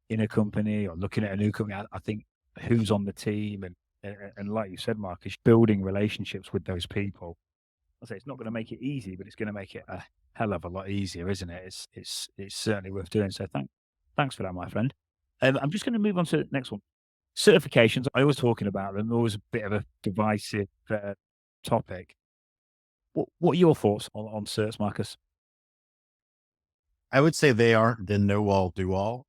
S1: in a company or looking at a new company, I think who's on the team and like you said, Marcus, building relationships with those people. I say it's not going to make it easy, but it's going to make it a hell of a lot easier, isn't it? It's certainly worth doing. So thanks for that, my friend. I'm just going to move on to the next one. Certifications. I always talking about them. Always a bit of a divisive topic. What are your thoughts on certs, Marcus?
S2: I would say they aren't the know all do all,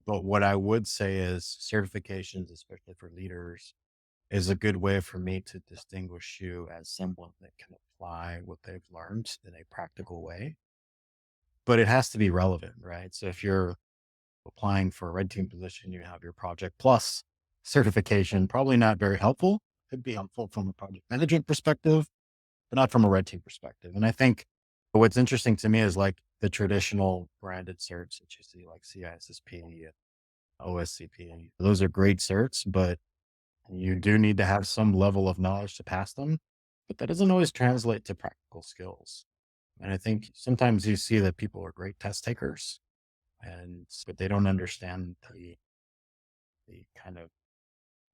S2: but what I would say is certifications, especially for leaders, is a good way for me to distinguish you as someone that can apply what they've learned in a practical way. But it has to be relevant, right? So if you're applying for a red team position, you have your project plus certification, probably not very helpful. Could be helpful from a project management perspective, but not from a red team perspective. And I think what's interesting to me is like the traditional branded certs that you see, like CISSP and OSCP. Those are great certs, but you do need to have some level of knowledge to pass them, but that doesn't always translate to practical skills. And I think sometimes you see that people are great test takers but they don't understand the kind of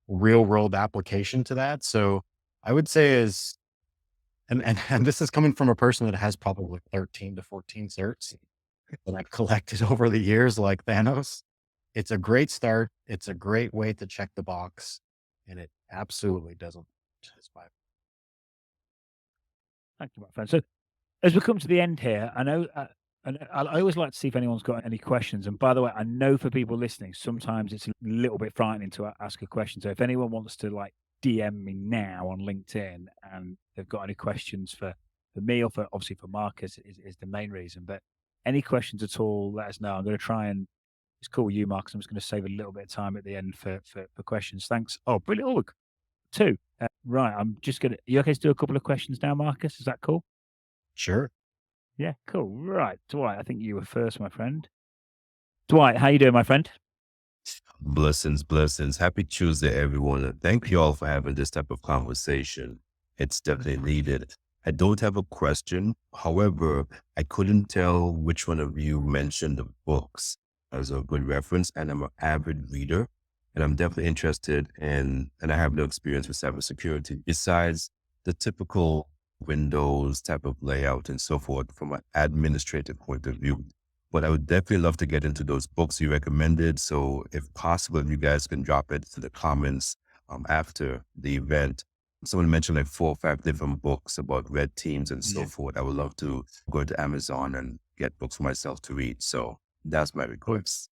S2: real world application to that. So I would say is and this is coming from a person that has probably 13 to 14 certs that I've collected over the years like Thanos. It's a great start. It's a great way to check the box, and it absolutely doesn't satisfy.
S1: Thank you, my friend. So as we come to the end here, I know, and I always like to see if anyone's got any questions. And by the way, I know for people listening, sometimes it's a little bit frightening to ask a question. So if anyone wants to like DM me now on LinkedIn and they've got any questions for me or for obviously for Marcus is the main reason. But any questions at all, let us know. I'm going to try and it's cool with you, Marcus. I'm just going to save a little bit of time at the end for questions. Thanks. Oh, brilliant. Oh, look, two. Right. I'm just going to, you okay to do a couple of questions now, Marcus? Is that cool?
S2: Sure.
S1: Yeah, cool. Right. Dwight, I think you were first, my friend. Dwight, how you doing, my friend?
S3: Blessings, blessings. Happy Tuesday, everyone. And thank you all for having this type of conversation. It's definitely needed. I don't have a question. However, I couldn't tell which one of you mentioned the books as a good reference, and I'm an avid reader, and I'm definitely interested in, and I have no experience with cybersecurity besides the typical Windows type of layout and so forth from an administrative point of view. But I would definitely love to get into those books you recommended. So if possible, you guys can drop it to the comments after the event. Someone mentioned like 4 or 5 different books about red teams and so
S2: Yeah.
S3: forth. I would love to go to Amazon and get books for myself to read. So that's my request.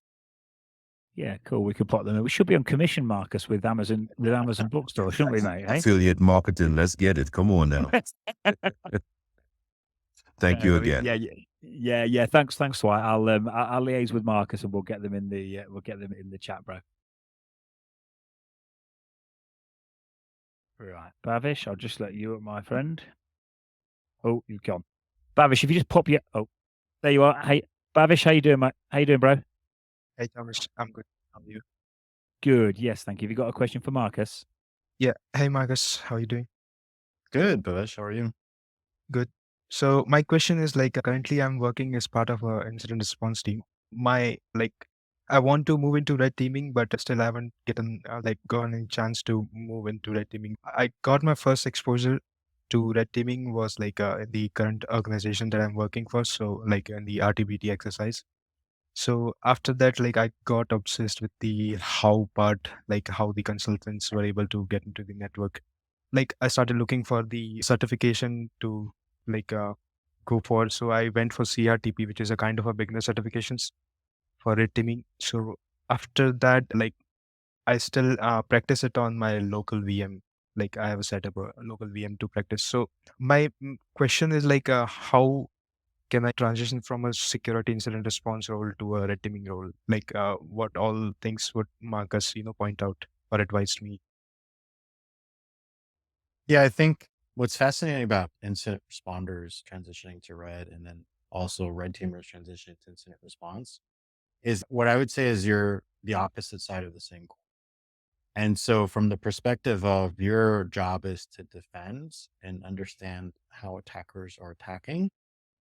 S1: Yeah, cool. We could pop them in. We should be on commission, Marcus, with Amazon Bookstore, shouldn't we, mate? Eh?
S3: Affiliate marketing. Let's get it. Come on now. Thank you again.
S1: Yeah. Thanks, Dwight. I'll liaise with Marcus and we'll get them in the chat, bro. Right, Bavish, I'll just let you up, my friend. Oh, you've gone. Bavish, if you just pop your there you are. Hey, Bavish, how you doing, mate? How you doing, bro?
S4: Hey, Thomas, I'm good. How are you?
S1: Good. Yes, thank you. Have you got a question for Marcus?
S4: Yeah. Hey, Marcus, how are you doing?
S2: Good, Bush. How are you?
S4: Good. So my question is currently I'm working as part of a incident response team. I want to move into red teaming, but still I haven't gotten a chance to move into red teaming. I got my first exposure to red teaming was in the current organization that I'm working for. So in the RTBT exercise. So after that, I got obsessed with the how part, how the consultants were able to get into the network. I started looking for the certification to like uh, go for. So I went for CRTP, which is a kind of a beginner certifications for red teaming. So after that, I still practice it on my local VM. I have set up a local VM to practice. So my question is how can I transition from a security incident response role to a red teaming role? What all things would Marcus, point out or advise me?
S2: Yeah, I think what's fascinating about incident responders transitioning to red and then also red teamers transitioning to incident response is what I would say is you're the opposite side of the same coin. And so from the perspective of your job is to defend and understand how attackers are attacking,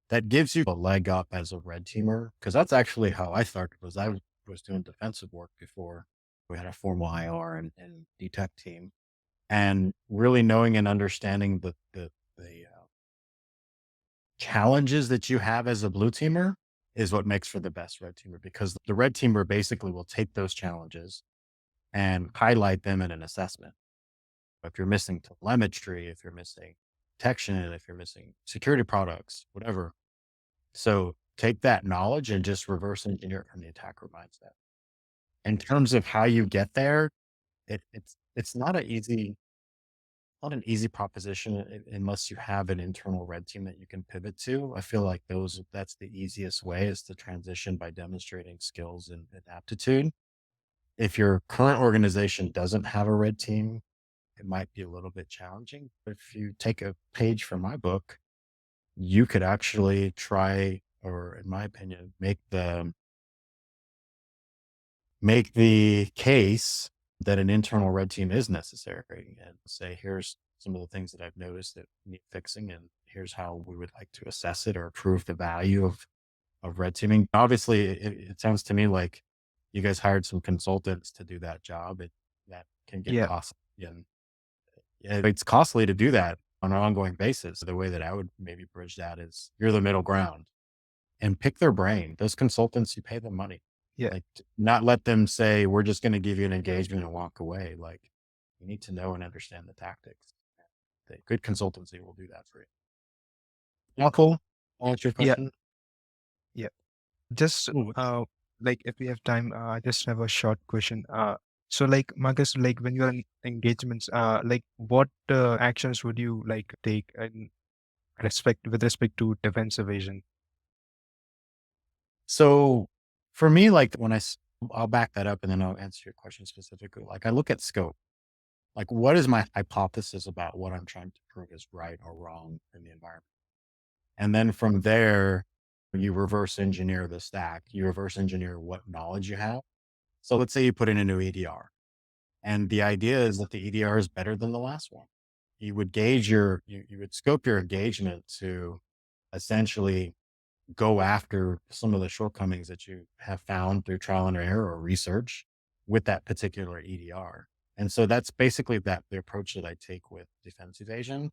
S2: that gives you a leg up as a red teamer. Cause that's actually how I started was I was doing defensive work before we had a formal IR and detect team. And really knowing and understanding the challenges that you have as a blue teamer is what makes for the best red teamer because the red teamer basically will take those challenges and highlight them in an assessment. If you're missing telemetry, if you're missing detection, if you're missing security products, whatever. So take that knowledge and just reverse engineer it from the attacker mindset. In terms of how you get there, it's not an easy proposition unless you have an internal red team that you can pivot to. I feel like that's the easiest way is to transition by demonstrating skills and aptitude. If your current organization doesn't have a red team, it might be a little bit challenging. But if you take a page from my book, you could actually try, or in my opinion, make the case that an internal red team is necessary and say, here's some of the things that I've noticed that need fixing, and here's how we would like to assess it or prove the value of red teaming. Obviously, it sounds to me like you guys hired some consultants to do that job. That can get
S4: Yeah.
S2: costly, and it's costly to do that on an ongoing basis. The way that I would maybe bridge that is you're the middle ground and pick their brain. Those consultants, you pay them money.
S4: Yeah.
S2: Like not let them say, we're just going to give you an engagement and walk away. Like you need to know and understand the tactics. The good consultancy will do that for you. Now, cool. I'll answer your
S4: Yeah.
S2: question.
S4: Yeah. Just
S1: Ooh,
S4: if we have time, I just have a short question. So Marcus, when you're in engagements, what actions would you take in with respect to defense evasion?
S2: So for me, like I'll back that up and then I'll answer your question specifically. Like I look at scope. Like what is my hypothesis about what I'm trying to prove is right or wrong in the environment? And then from there, you reverse engineer the stack. You reverse engineer what knowledge you have. So let's say you put in a new EDR. And the idea is that the EDR is better than the last one. You would you would scope your engagement to essentially go after some of the shortcomings that you have found through trial and error or research with that particular EDR. And so that's basically the approach that I take with defense evasion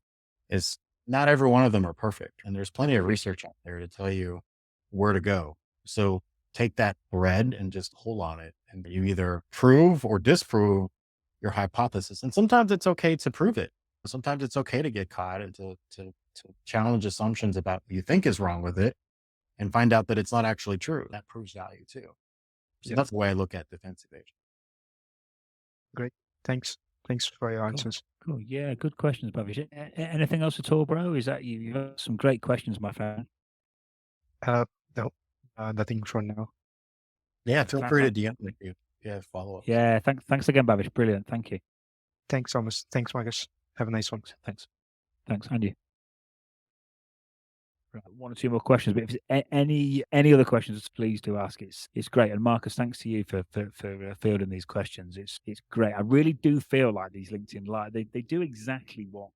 S2: is not every one of them are perfect. And there's plenty of research out there to tell you where to go. So take that thread and just pull on it. And you either prove or disprove your hypothesis. And sometimes it's okay to prove it. Sometimes it's okay to get caught and to challenge assumptions about what you think is wrong with it and find out that it's not actually true. That proves value too. So
S1: Yeah.
S2: that's the way I look at defense evasion.
S4: Great. Thanks. Thanks for your
S1: Cool.
S4: answers.
S1: Cool. Yeah, good questions, Bhavish. Anything else at all, bro? Is that you've got some great questions, my friend?
S4: No, nothing for now.
S2: Yeah, feel free to
S1: Thank-
S2: DM me if you have follow-ups.
S1: Yeah, thanks again, Bhavish. Brilliant. Thank you.
S4: Thanks, Thomas. Thanks, Marcus. Have a nice one.
S1: Thanks, and you. Right, one or two more questions, but if there's any other questions, please do ask. It's great, and Marcus, thanks to you for fielding these questions. It's great. I really do feel like these LinkedIn Live they do exactly what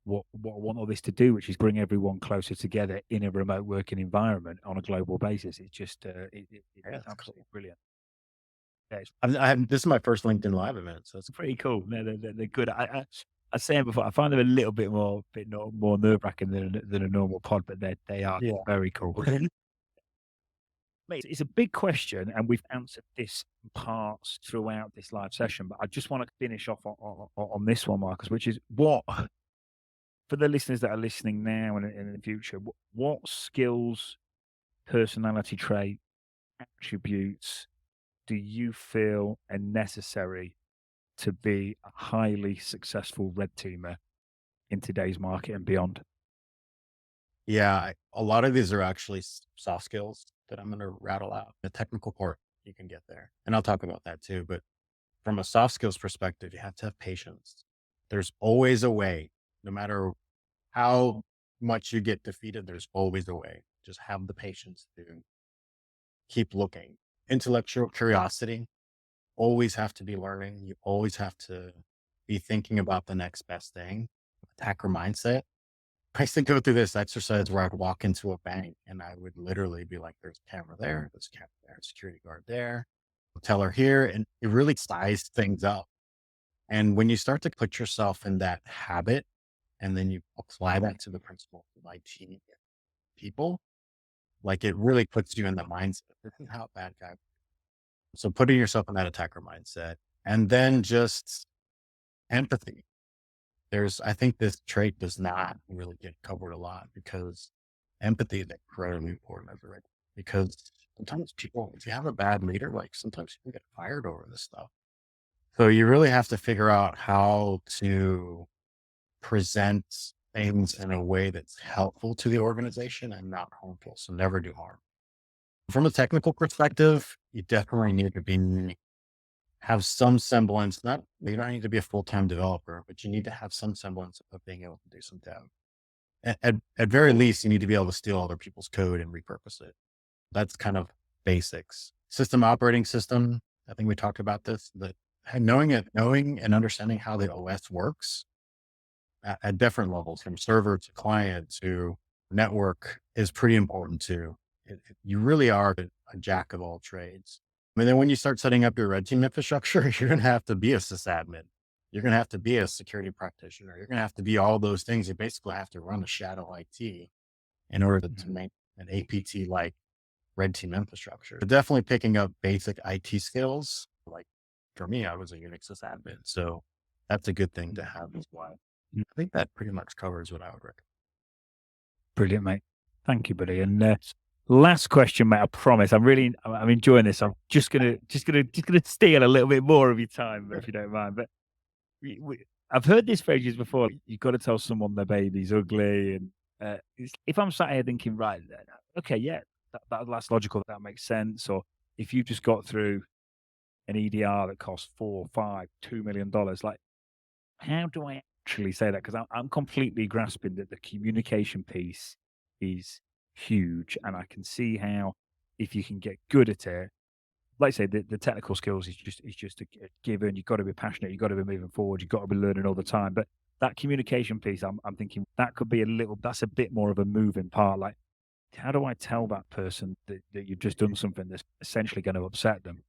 S1: I want all this to do, which is bring everyone closer together in a remote working environment on a global basis. It's just it's
S2: that's
S1: absolutely brilliant. Yeah, it's
S2: This is my first LinkedIn Live event, so it's
S1: pretty cool. They're good. I was saying before, I find them a little bit more nerve wracking than a normal pod, but they are
S2: Yeah.
S1: very cool. Mate, it's a big question, and we've answered this in parts throughout this live session. But I just want to finish off on this one, Marcus, which is what for the listeners that are listening now and in the future, what skills, personality trait, attributes do you feel are necessary to be a highly successful red teamer in today's market and beyond?
S2: Yeah, a lot of these are actually soft skills that I'm going to rattle out. The technical part, you can get there. And I'll talk about that too. But from a soft skills perspective, you have to have patience. There's always a way, no matter how much you get defeated, there's always a way. Just have the patience to keep looking. Intellectual curiosity, always have to be learning. You always have to be thinking about the next best thing. Attacker mindset. I used to go through this exercise where I'd walk into a bank and I would literally be like, there's a camera there, there's a camera there, security guard there, teller here. And it really sized things up. And when you start to put yourself in that habit and then you apply that to the principles of IT people, like it really puts you in the mindset. This is how a bad guy. So putting yourself in that attacker mindset and then just empathy. I think this trait does not really get covered a lot because empathy is incredibly important as a right. Because sometimes people, if you have a bad leader, like sometimes you get fired over this stuff. So you really have to figure out how to present things in a way that's helpful to the organization and not harmful. So never do harm. From a technical perspective, you definitely need to have some semblance, you don't need to be a full-time developer, but you need to have some semblance of being able to do some dev. At very least, you need to be able to steal other people's code and repurpose it. That's kind of basics. System operating system. I think we talked about this, that knowing and understanding how the OS works at different levels from server to client to network is pretty important too. You really are a jack of all trades. And then when you start setting up your red team infrastructure, you're going to have to be a sysadmin. You're going to have to be a security practitioner. You're going to have to be all those things. You basically have to run a shadow IT in order to make an APT like red team infrastructure. But definitely picking up basic IT skills. Like for me, I was a Unix sysadmin. So that's a good thing to have as well. I think that pretty much covers what I would recommend.
S1: Brilliant, mate. Thank you, buddy. And last question, mate. I promise. I'm enjoying this. I'm just gonna steal a little bit more of your time, if you don't mind. But I've heard this phrase before. You've got to tell someone their baby's ugly, and if I'm sat here thinking, right, okay, yeah, that's logical. That makes sense. Or if you just got through an EDR that costs $4, $5, $2 million, like, how do I actually say that? Because I'm completely grasping that the communication piece is huge, and I can see how if you can get good at it, like I say, the technical skills is just a given. You've got to be passionate. You've got to be moving forward. You've got to be learning all the time. But that communication piece, I'm thinking that could be that's a bit more of a moving part. Like, how do I tell that person that you've just done something that's essentially going to upset them?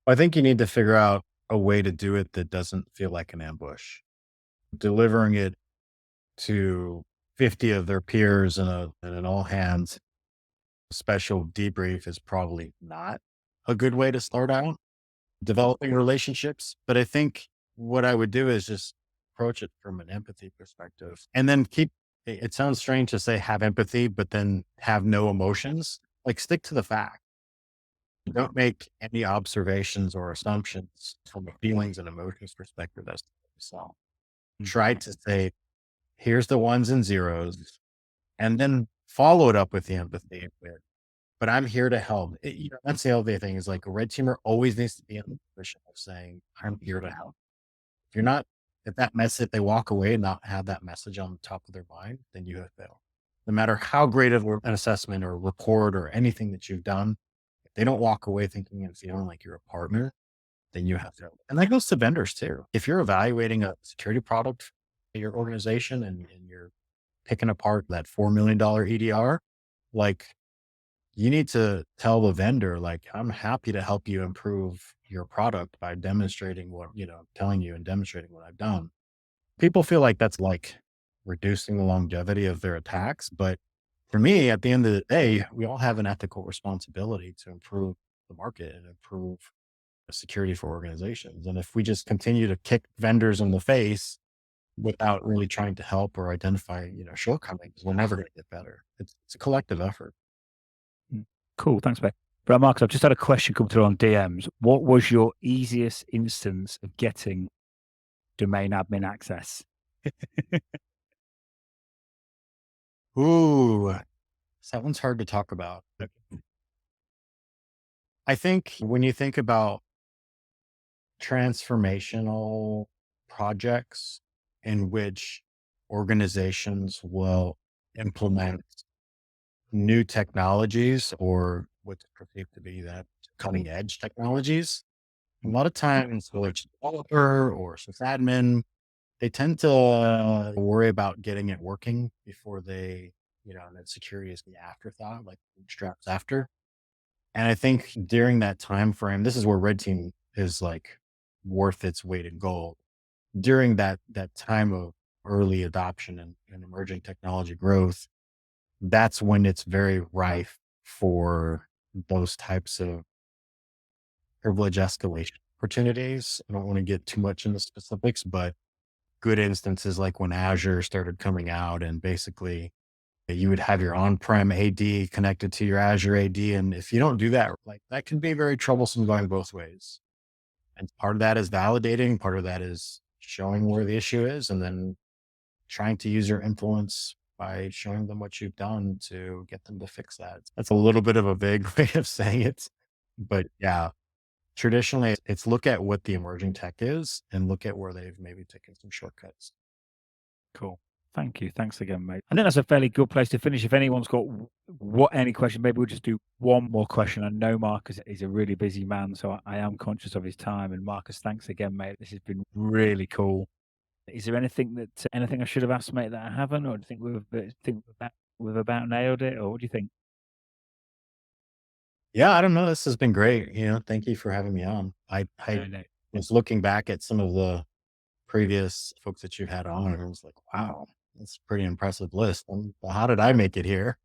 S2: I think you need to figure out a way to do it that doesn't feel like an ambush. Delivering it to 50 of their peers in an all hands special debrief is probably not a good way to start out developing relationships. But I think what I would do is just approach it from an empathy perspective and then it sounds strange to say have empathy, but then have no emotions. Like, stick to the fact. Don't make any observations or assumptions from a feelings and emotions perspective as to yourself. Try to say, here's the ones and zeros, and then follow it up with the empathy. But I'm here to help. That's the other thing is, like, a red teamer always needs to be in the position of saying, I'm here to help. If you're not, if they walk away and not have that message on the top of their mind, then you have failed. No matter how great of an assessment or report or anything that you've done, if they don't walk away thinking and feeling like you're a partner, then you have failed. And that goes to vendors too. If you're evaluating a security product at your organization and you're picking apart that $4 million EDR, like, you need to tell the vendor, like, I'm happy to help you improve your product by demonstrating telling you and demonstrating what I've done. People feel like that's like reducing the longevity of their attacks. But for me, at the end of the day, we all have an ethical responsibility to improve the market and improve security for organizations. And if we just continue to kick vendors in the face without really trying to help or identify, shortcomings, we're never going to get better. It's a collective effort.
S1: Cool. Thanks, mate. But Marcus, I've just had a question come through on DMs. What was your easiest instance of getting domain admin access?
S2: Ooh, that one's hard to talk about. I think when you think about transformational projects in which organizations will implement new technologies or what's perceived to be that cutting edge technologies, a lot of times, whether it's a developer or sysadmin, they tend to worry about getting it working before they, and that security is the afterthought, like straps after. And I think during that time frame, this is where Red Team is like worth its weight in gold. During that time of early adoption and emerging technology growth, that's when it's very rife for those types of privilege escalation opportunities. I don't want to get too much into specifics, but good instances like when Azure started coming out and basically you would have your on-prem AD connected to your Azure AD. And if you don't do that, like, that can be very troublesome going both ways. And part of that is validating. Part of that is showing where the issue is and then trying to use your influence by showing them what you've done to get them to fix that. That's a little bit of a vague way of saying it, but yeah, traditionally it's look at what the emerging tech is and look at where they've maybe taken some shortcuts.
S1: Cool. Thank you. Thanks again, mate. I think that's a fairly good place to finish. If anyone's got any question, maybe we'll just do one more question. I know Marcus is a really busy man, so I am conscious of his time. And Marcus, thanks again, mate. This has been really cool. Is there anything I should have asked, mate, that I haven't, or do you think we've about nailed it, or what do you think?
S2: Yeah, I don't know. This has been great. Thank you for having me on. I
S1: No.
S2: was looking back at some of the previous folks that you've had on, and I was like, wow, that's a pretty impressive list. How did I make it here?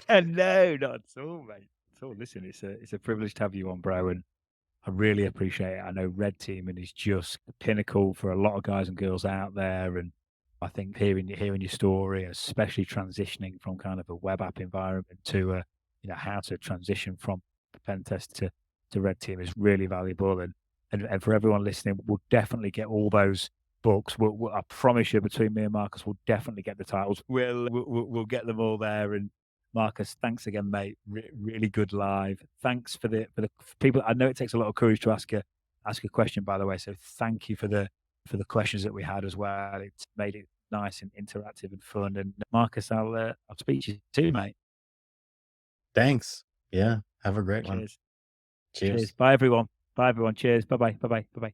S1: No, not at all, mate. At all. Listen, it's a privilege to have you on, bro, and I really appreciate it. I know Red Teaming is just the pinnacle for a lot of guys and girls out there, and I think hearing your story, especially transitioning from kind of a web app environment to how to transition from the pen test to Red Team is really valuable. And for everyone listening, we'll definitely get all those books. I promise you, between me and Marcus, we'll definitely get the titles. We'll get them all there. And Marcus, thanks again, mate. Really good live. Thanks for the people. I know it takes a lot of courage to ask a question, by the way. So thank you for the questions that we had as well. It's made it nice and interactive and fun. And Marcus, I'll speak to you soon, mate.
S2: Thanks. Yeah. Have a great one.
S1: Cheers.
S2: Cheers.
S1: Cheers. Bye everyone. Bye everyone. Cheers. Bye bye. Bye bye. Bye bye.